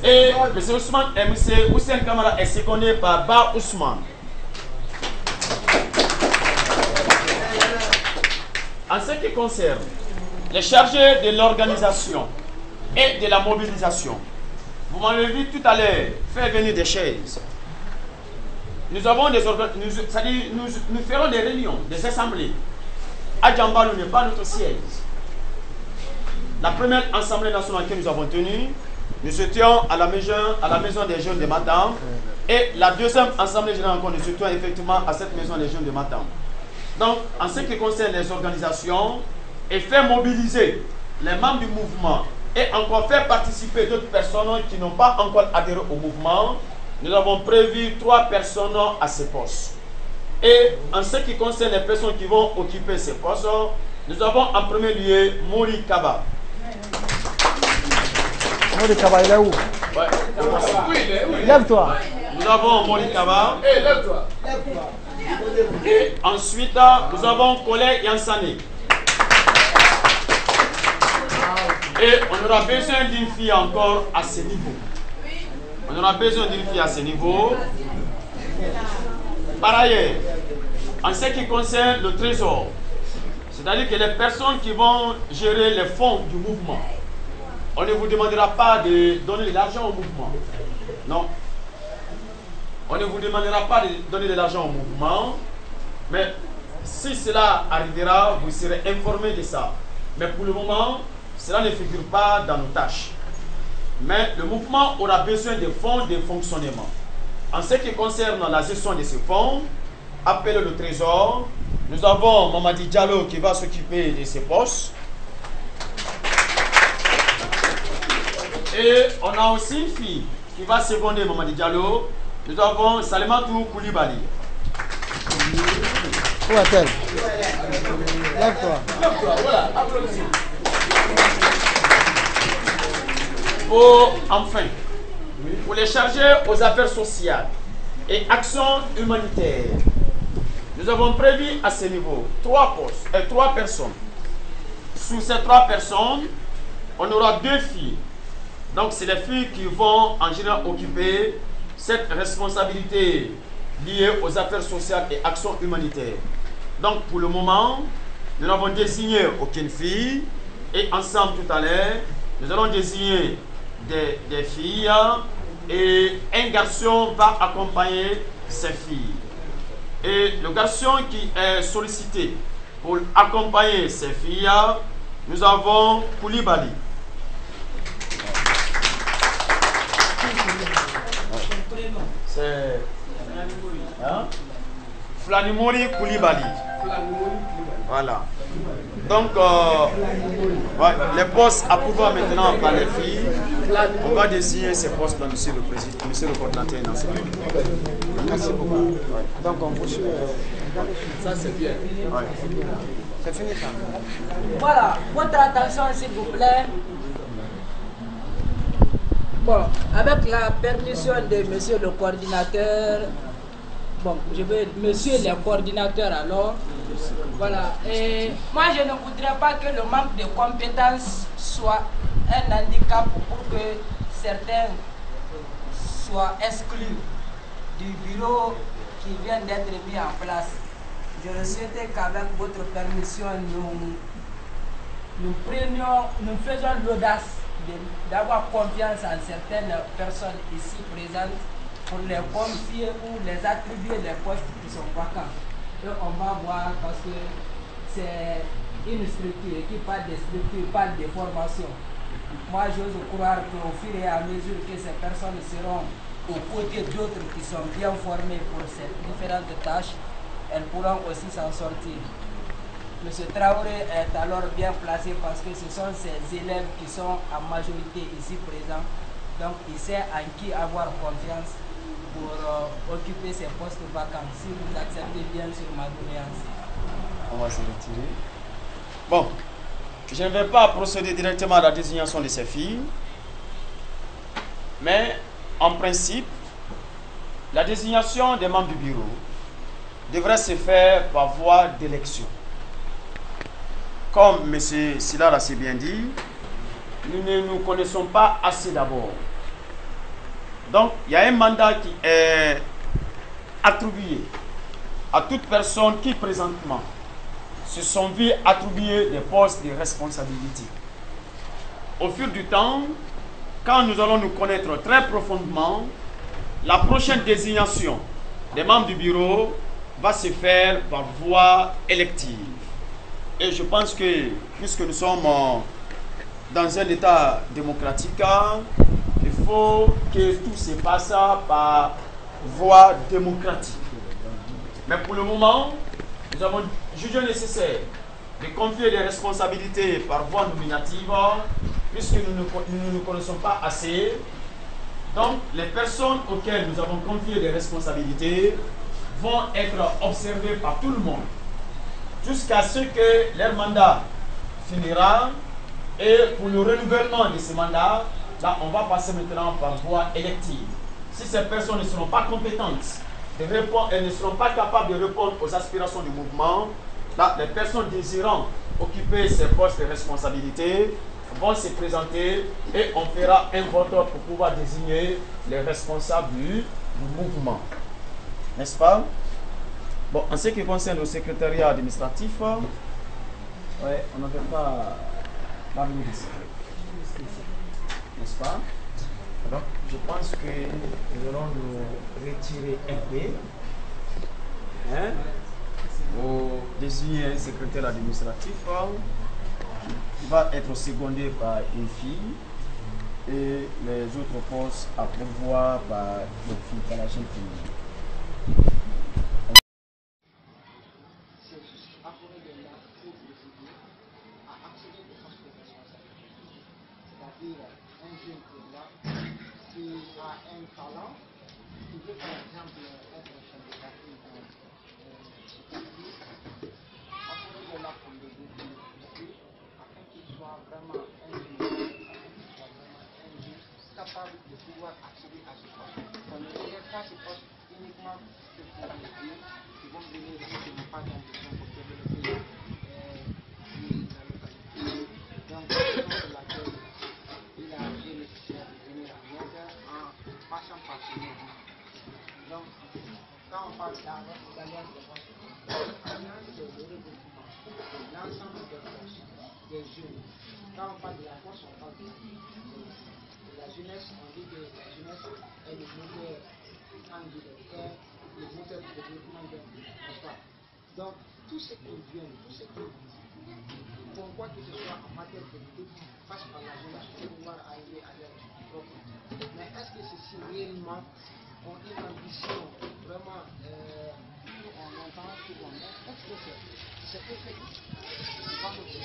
Et M. Oussena Kamara est secondé par Ba Ousmane. En ce qui concerne les chargés de l'organisation et de la mobilisation, vous m'avez vu tout à l'heure faire venir des chaises. Nous avons nous ferons des réunions, des assemblées. À Djambalou n'est pas notre siège. La première assemblée nationale que nous avons tenue, nous étions à la maison des jeunes de Matam. Et la deuxième assemblée générale, nous étions effectivement à cette maison des jeunes de Matam. Donc, en ce qui concerne les organisations, et faire mobiliser les membres du mouvement et encore faire participer d'autres personnes qui n'ont pas encore adhéré au mouvement, nous avons prévu 3 personnes à ces postes. Et en ce qui concerne les personnes qui vont occuper ces postes, nous avons en premier lieu Mori Kaba. Mori Kaba, il est où? Ouais. Lève-toi. Nous avons Mori Kaba. Lève-toi. Et ensuite, nous avons Kole Yansane. Et on aura besoin d'une fille encore à ce niveau. On aura besoin d'une fille à ce niveau. Par ailleurs, en ce qui concerne le trésor, c'est-à-dire que les personnes qui vont gérer les fonds du mouvement, on ne vous demandera pas de donner de l'argent au mouvement. Non. On ne vous demandera pas de donner de l'argent au mouvement, mais si cela arrivera, vous serez informé de ça. Mais pour le moment, cela ne figure pas dans nos tâches. Mais le mouvement aura besoin de fonds de fonctionnement. En ce qui concerne la gestion de ces fonds, appelez le trésor. Nous avons Mamadi Diallo qui va s'occuper de ces postes. Et on a aussi une fille qui va seconder Mamadi Diallo. Nous avons Salematou Koulibaly. Où est-elle? Lève-toi. Voilà, applaudissez. Enfin, pour les charger aux affaires sociales et actions humanitaires, nous avons prévu à ce niveau 3 postes et 3 personnes. Sous ces 3 personnes, on aura 2 filles. Donc, c'est les filles qui vont en général occuper cette responsabilité liée aux affaires sociales et actions humanitaires. Donc, pour le moment, nous n'avons désigné aucune fille. Et ensemble, tout à l'heure, nous allons désigner des filles. Et un garçon va accompagner ces filles. Et le garçon qui est sollicité pour accompagner ces filles, nous avons Koulibaly. C'est Flanimori Koulibaly. Voilà. Donc, ouais, les postes à pouvoir maintenant par les filles, on va désigner ces postes-là, monsieur le président, monsieur le coordinateur national. Merci beaucoup. Ouais. Donc, on vous suit. Ça, c'est bien. Ouais. C'est fini ça. Voilà, votre attention s'il vous plaît. Bon, avec la permission de monsieur le coordinateur, bon, je vais monsieur le coordinateur alors. Voilà, et moi je ne voudrais pas que le manque de compétences soit un handicap pour que certains soient exclus du bureau qui vient d'être mis en place. Je souhaitais qu'avec votre permission, nous faisons l'audace d'avoir confiance en certaines personnes ici présentes pour les confier ou les attribuer les postes qui sont vacants. Et on va voir parce que c'est une structure qui parle de structure, parle de formation. Moi, j'ose croire qu'au fur et à mesure que ces personnes seront aux côtés d'autres qui sont bien formés pour ces différentes tâches, elles pourront aussi s'en sortir. M. Traoré est alors bien placé parce que ce sont ces élèves qui sont en majorité ici présents. Donc, il sait en qui avoir confiance pour occuper ces postes vacants. Si vous acceptez bien sur ma doléance. On va se retirer. Bon, je ne vais pas procéder directement à la désignation de ces filles. Mais, en principe, la désignation des membres du bureau devrait se faire par voie d'élection. Comme M. Silla l'a si bien dit, nous ne nous connaissons pas assez d'abord. Donc, il y a un mandat qui est attribué à toute personne qui, présentement, se sont vus attribuer des postes de responsabilité. Au fil du temps, quand nous allons nous connaître très profondément, la prochaine désignation des membres du bureau va se faire par voie élective. Et je pense que, puisque nous sommes dans un État démocratique, il faut que tout se passe par voie démocratique. Mais pour le moment, nous avons jugé nécessaire de confier des responsabilités par voie nominative, puisque nous ne nous connaissons pas assez. Donc, les personnes auxquelles nous avons confié des responsabilités vont être observées par tout le monde, jusqu'à ce que leur mandat finira. Et pour le renouvellement de ce mandat, là, on va passer maintenant par voie élective. Si ces personnes ne seront pas compétentes de répondre, elles ne seront pas capables de répondre aux aspirations du mouvement, là, les personnes désirant occuper ces postes de responsabilité vont se présenter et on fera un vote pour pouvoir désigner les responsables du mouvement. N'est-ce pas? Bon, en ce qui concerne le secrétariat administratif, ouais, on n'avait pas parlé de ça. N'est-ce pas? Donc, je pense que nous allons nous retirer un peu, hein, pour désigner un secrétaire administratif qui va être secondé par une fille. et les autres postes à pourvoir par les filles, par la chaîne féminine. C'est juste apporter de là pour les aider à accéder aux postes de responsabilité. C'est-à-dire un jeune qui est là, qui a un talent, qui veut par exemple être chef de quartier dans ce quartier, apporter de là pour l'aider afin qu'il soit vraiment un jeune capable de pouvoir accéder à ce poste. On ne regarde pas ce poste uniquement que pour les vieux qui vont venir ici, qui n'ont pas d'ambition pour développer la localité. Donc, c'est la raison pour laquelle il a été nécessaire de venir à Niaga en passant par ce mouvement. Donc, quand on parle d'alliance de vote, l'alliance c'est le regroupement de l'ensemble des forces, des jeunes. Quand on parle de la force, on parle de la jeunesse, on dit que la jeunesse est le moteur angulaire, le moteur du développement d'un pays. Donc, tout ce qui vient, tout ce qui pour quoi que ce soit en matière politique, passe par la jeunesse pour pouvoir arriver à leur propre. Mais est-ce que ceci réellement ont une ambition vraiment on entend tout le monde? Est-ce que c'est effectif? C'est pas possible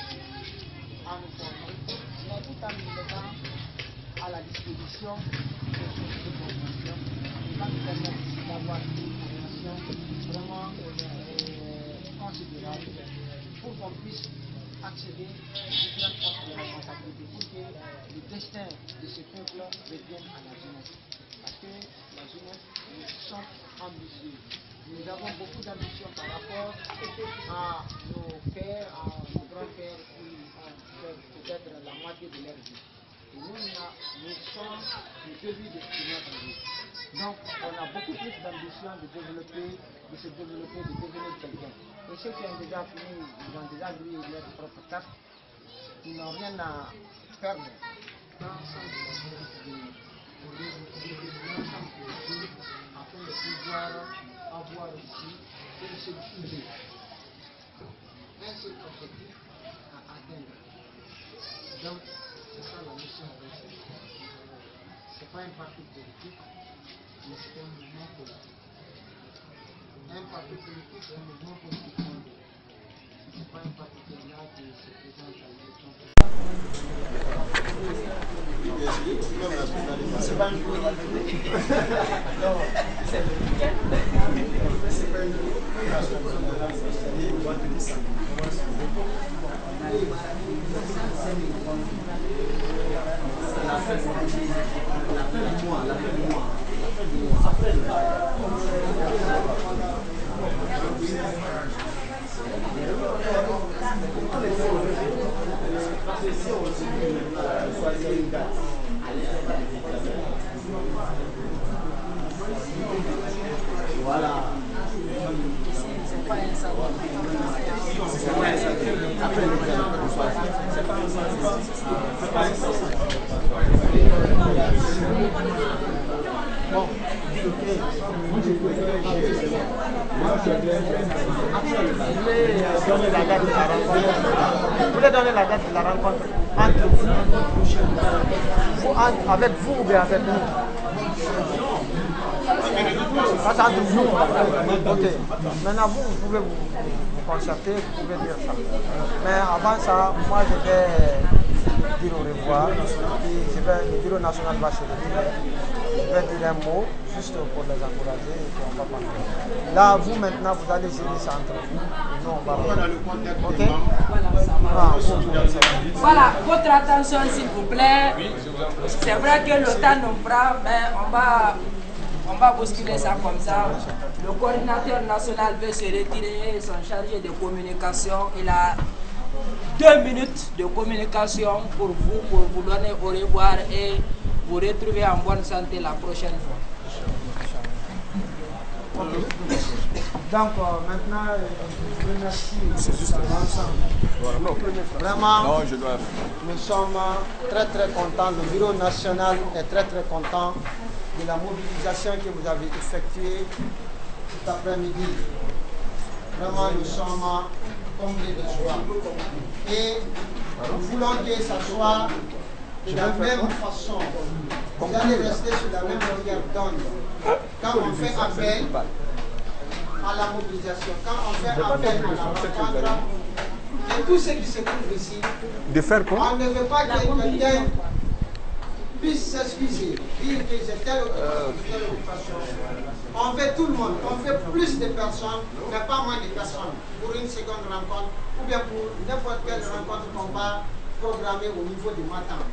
à nous former, mais tout en nous mettant à la disposition des sociétés de formation, qui va nous permettre d'avoir une formation vraiment considérable pour qu'on puisse accéder à différentes postes de responsabilité pour que le destin de ce peuple revienne à la jeunesse. Parce que la jeunesse, nous sommes ambitieux. Nous avons beaucoup d'ambition par rapport à nos pères, à nos grands-pères qui ont fait peut-être la moitié de leur vie. Et nous sommes au début de notre vie. Donc, on a beaucoup plus d'ambition de développer, de se développer, de devenir quelqu'un. Et ceux qui ont déjà fini, ils ont déjà grillé leur propre carte, ils n'ont rien à perdre. L'ensemble de la vie, afin de pouvoir avoir ici une seule idée, un seul objectif à atteindre. Donc, c'est ça la mission de ce. Ce n'est pas un parti politique, mais c'est un mouvement politique. Un parti politique, c'est un mouvement politique. Ce n'est pas un parti qui est là qui se présente à l'élection. C'est pas un voilà. C'est pas un savoir. Bon. Vous voulez donner la date de la rencontre entre vous, avec vous ou bien avec nous? Ça c'est entre vous. Ok. Maintenant vous pouvez vous concerter, vous pouvez dire ça. Mais avant ça, moi je vais dire au revoir. Le bureau national va se retirer. Je vais dire un mot juste pour les encourager et puis on va parler. Là, vous maintenant, vous allez gérer ça entre vous. Et nous, on va parler. Ok? Voilà, votre attention s'il vous plaît. C'est vrai que le temps nous prend, mais on va bousculer ça comme ça. Le coordinateur national veut se retirer, son chargé de communication. Il a 2 minutes de communication pour vous donner au revoir et vous retrouver en bonne santé la prochaine fois. Okay. Donc maintenant, je remercie l'ensemble. Vraiment, nous sommes très très contents. Le bureau national est très très content de la mobilisation que vous avez effectuée cet après-midi. Vraiment, nous sommes comblés de joie. Et nous voulons que ça soit de la même façon. Vous allez rester sur la même longueur d'onde. Quand on fait appel à la mobilisation, quand on fait appel à la rencontre, et tout ce qui se trouve ici, De faire quoi? on ne veut pas que quelqu'un puisse s'excuser, dire que c'est telle occupation. On veut tout le monde, on veut plus de personnes, mais pas moins de personnes, pour une seconde rencontre, ou bien pour n'importe quelle rencontre qu'on va programmer au niveau de Matam.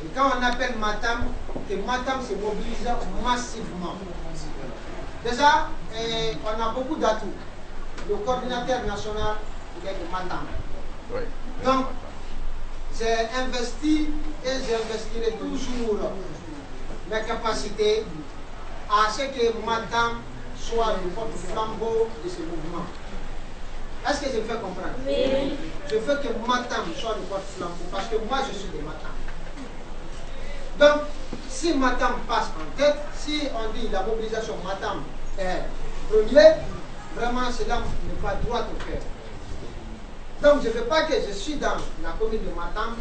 Et quand on appelle Matam, que Matam se mobilise massivement. Déjà, on a beaucoup d'atouts. Le coordinateur national, il est de Matam. Oui. Donc, j'ai investi et j'investirai toujours mes capacités à ce que Matam soit le porte-flambeau de ce mouvement. Est-ce que je me fais comprendre? Oui. Je veux que Matam soit le porte-flambeau parce que moi je suis de Matam. Donc, si Matam passe en tête, si on dit la mobilisation Matam est premier, vraiment cela me va droit au cœur. Donc, je ne veux pas que je suis dans la commune de Matam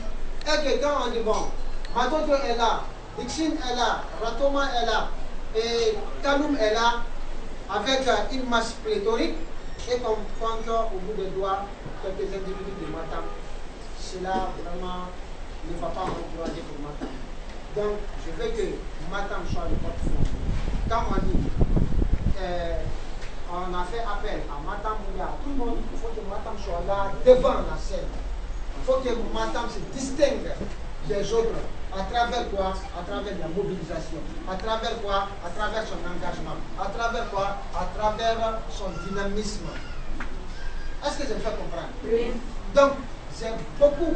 et que quand on dit bon, Matoto est là, Dixine est là, Ratoma est là, et Kaloum est là, avec une masse pléthorique, et qu'on compte au bout des doigts quelques individus de Matam. Cela vraiment ne va pas m'encourager pour Matam. Donc, je veux que Matam soit le porte-flambeau. Quand on dit, on a fait appel à Matam Mouya, tout le monde, il faut que Matam soit là devant la scène. Il faut que Matam se distingue des autres. À travers quoi? À travers la mobilisation. À travers quoi? À travers son engagement. À travers quoi? À travers son dynamisme. Est-ce que je me fais comprendre? Oui. Donc, j'ai beaucoup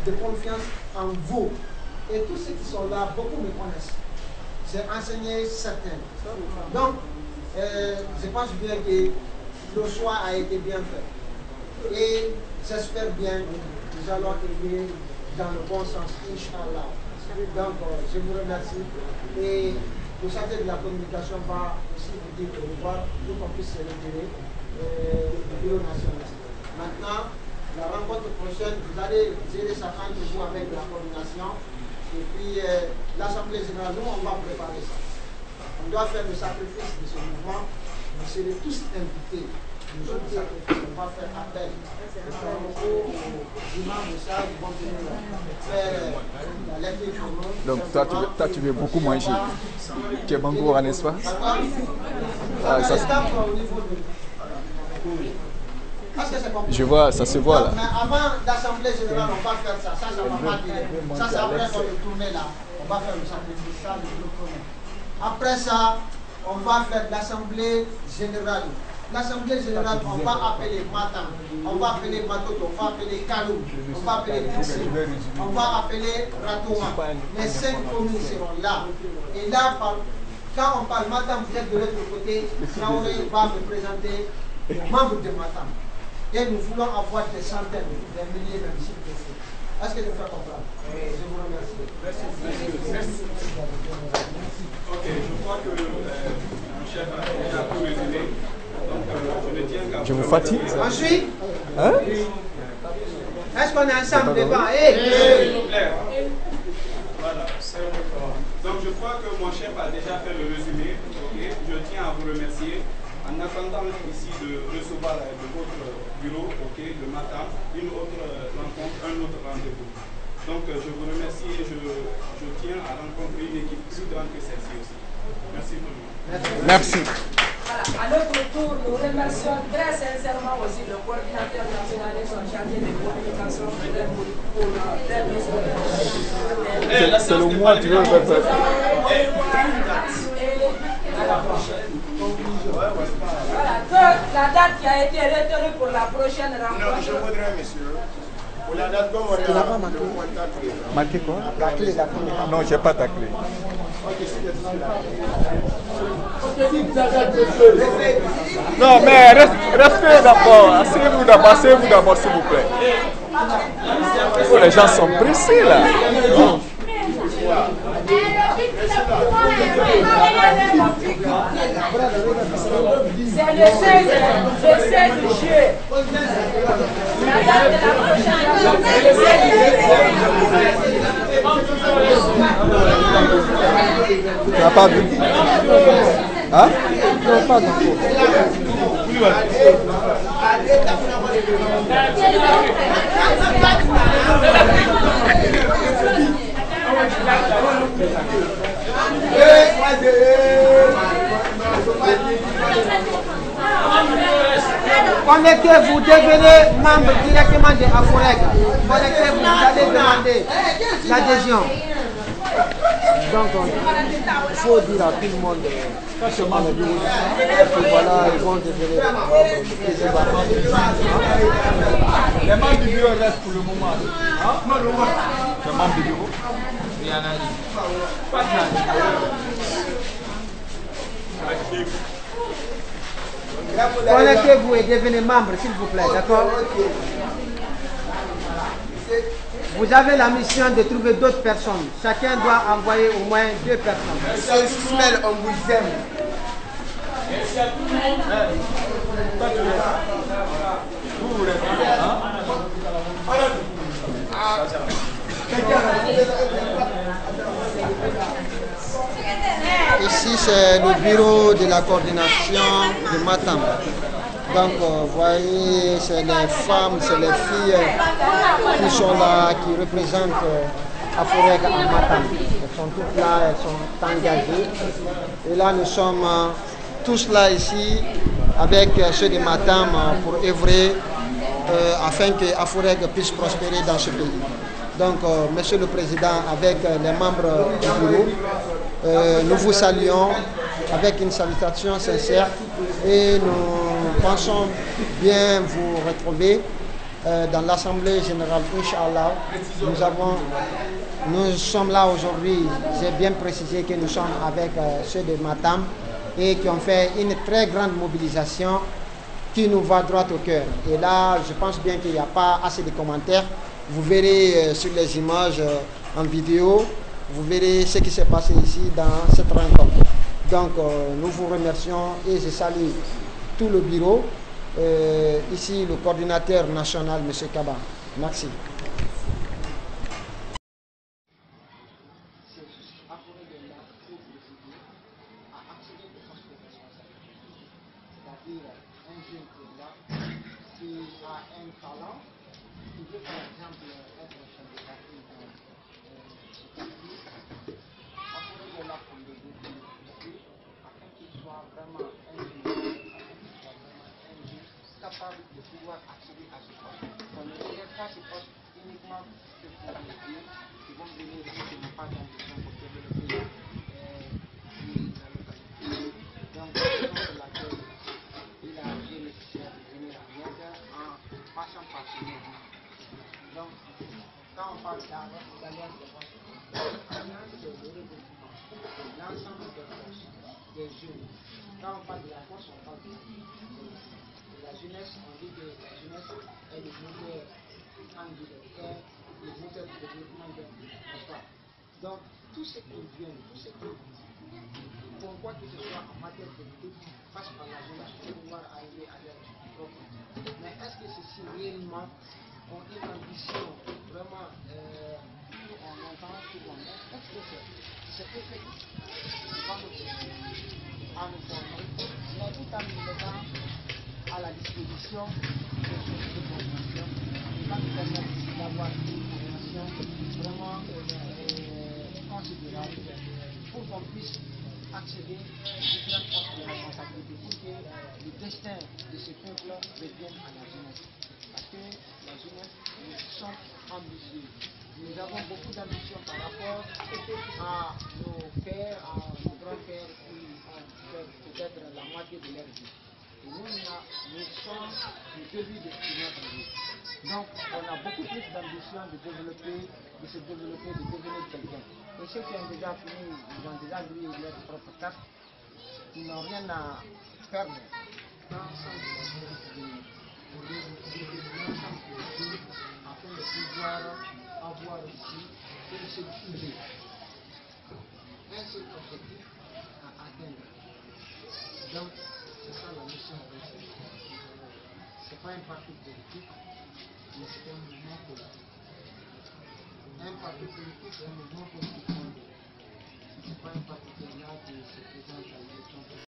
de confiance en vous. Et tous ceux qui sont là, beaucoup me connaissent. J'ai enseigné certains. Donc, je pense bien que le choix a été bien fait. Et j'espère bien que nous allons aller dans le bon sens, Inch'Allah. Donc, je vous remercie. Et le chargé de la communication va aussi vous dire au revoir pour qu'on puisse se retirer du bureau national. Maintenant, la rencontre prochaine, vous allez gérer ça entre vous avec la coordination. Et puis, l'Assemblée générale, nous, on va préparer ça. On doit faire le sacrifice de ce mouvement. Vous serez tous invités. Nous autres sacrifices, on va faire appel aux imams de ça, ils vont venir faire la lecture pour nous. Donc toi, tu veux beaucoup manger. Tu es Bangoura, n'est-ce pas? Ah, ça, au niveau de... Je vois, ça se voit là. Mais avant l'Assemblée générale, on va faire ça. Ça va pas dire. Ça, c'est après qu'on est tourné là. On va faire le sacrifice, ça, le premier. Après ça, on va faire l'Assemblée générale. L'Assemblée générale, on va appeler Matam, on va appeler Matoto, on va appeler Kalou, on va appeler Dixie, on va appeler Ratouma. Les 5 communes seront là. Et là, quand on parle Matam, vous êtes de l'autre côté, Traoré va me présenter les membres de Matam. Et nous voulons avoir des centaines, des milliers même s'il le faut. Est-ce que je fais comprendre? Je vous remercie. Merci. Ok, je crois que mon chef a déjà tout résumé. Donc, je ne tiens qu'à... Je vous fatigue. Ensuite, hein? Est-ce qu'on est ensemble devant? Voilà. Donc, je crois que mon chef a déjà fait le résumé. Okay. Je tiens à vous remercier. En attendant ici de recevoir de votre bureau, de Matam, une autre rencontre, un autre rendez-vous. Donc je vous remercie et je tiens à rencontrer une équipe plus grande que celle-ci aussi. Merci tout le monde. Merci. Voilà. À notre tour, nous remercions très sincèrement aussi le coordinateur national et son chargé de communication pour l'aide de son... C'est le mois, tu veux faire ça. À la prochaine. Voilà, que la date qui a été retenue pour la prochaine rencontre. Non, je voudrais, monsieur, pour la date comme on a marqué quoi? La clé, la clé. Non, j'ai pas ta clé. Non, mais restez d'abord. Asseyez-vous d'abord, s'il vous plaît. Oh, les gens sont pressés là. Oh. C'est le 16 juillet. La date de la prochaine rencontre, c'est le 16 juillet. Tu n'as pas vu? Hein? Non, pas du tout. Connectez-vous, devenez membre directement de Aforeg. Connectez-vous, vous allez demander l'adhésion. Donc, il faut dire à tout le monde que voilà, ils vont devenir membres. Les membres du bureau restent pour le moment. Les membres du bureau? Connectez-vous et devenez membre, s'il vous plaît, d'accord? Vous avez la mission de trouver d'autres personnes. Chacun doit envoyer au moins 2 personnes. Monsieur Ismaël, on vous aime. Ici, c'est le bureau de la coordination de Matam. Donc, vous voyez, c'est les femmes, c'est les filles qui sont là, qui représentent Aforeg à Matam. Elles sont toutes là, elles sont engagées. Et là, nous sommes tous là ici avec ceux de Matam pour œuvrer afin que Aforeg puisse prospérer dans ce pays. Donc, Monsieur le Président, avec les membres du bureau, nous vous saluons avec une salutation sincère et nous pensons bien vous retrouver dans l'Assemblée générale, Inch'Allah. Nous sommes là aujourd'hui, j'ai bien précisé que nous sommes avec ceux de Matam et qui ont fait une très grande mobilisation qui nous va droit au cœur. Et là, je pense bien qu'il n'y a pas assez de commentaires. Vous verrez sur les images en vidéo, vous verrez ce qui s'est passé ici dans cette rencontre. Donc, nous vous remercions et je salue tout le bureau. Ici, le coordinateur national, M. Kaba. Merci. De pouvoir accéder à ce poste. Donc, ne regarde pas ce poste uniquement pour les filles qui vont venir ici, qui n'ont pas d'ambition pour développer la localité. Donc, c'est pour laquelle il a été nécessaire de venir à Niaga en passant par ce mouvement. Donc, quand on parle d'alliance de force, l'alliance c'est le regroupement de l'ensemble des forces, des jeunes. Quand on parle de la force, on parle de la jeunesse, on dit que la jeunesse est le moteur angulaire, le moteur du développement d'un pays. Donc, tout ce qui vient, tout ce qui pour quoi que ce soit en matière politique passe par la jeunesse pour pouvoir arriver à leur propre. Mais est-ce que ceci réellement ont une ambition vraiment, on entend souvent, est-ce que c'est effectif? C'est pas notre à nous former, mais tout en nous mettant à la disposition de ce formation, qui va nous permettre d'avoir une formation vraiment considérable pour qu'on puisse accéder à différentes formes de responsabilité pour que le destin de ce peuple revienne à la jeunesse. Parce que la jeunesse, nous sommes ambitieux. Nous avons beaucoup d'ambition par rapport à nos pères, à nos grands-pères qui ont fait peut-être la moitié de leur vie. Et nous sommes au début de notre vie. Donc, on a beaucoup plus d'ambition de se développer, de devenir quelqu'un. Et ceux qui ont déjà fini, ils ont déjà vu leur propre carte, ils n'ont rien à perdre. L'ensemble afin de pouvoir avoir ici une seule idée, un seul objectif à atteindre. Donc, c'est ça la mission réussie. Ce n'est pas un parti politique, mais c'est un mouvement politique. Un parti politique, un mouvement politique.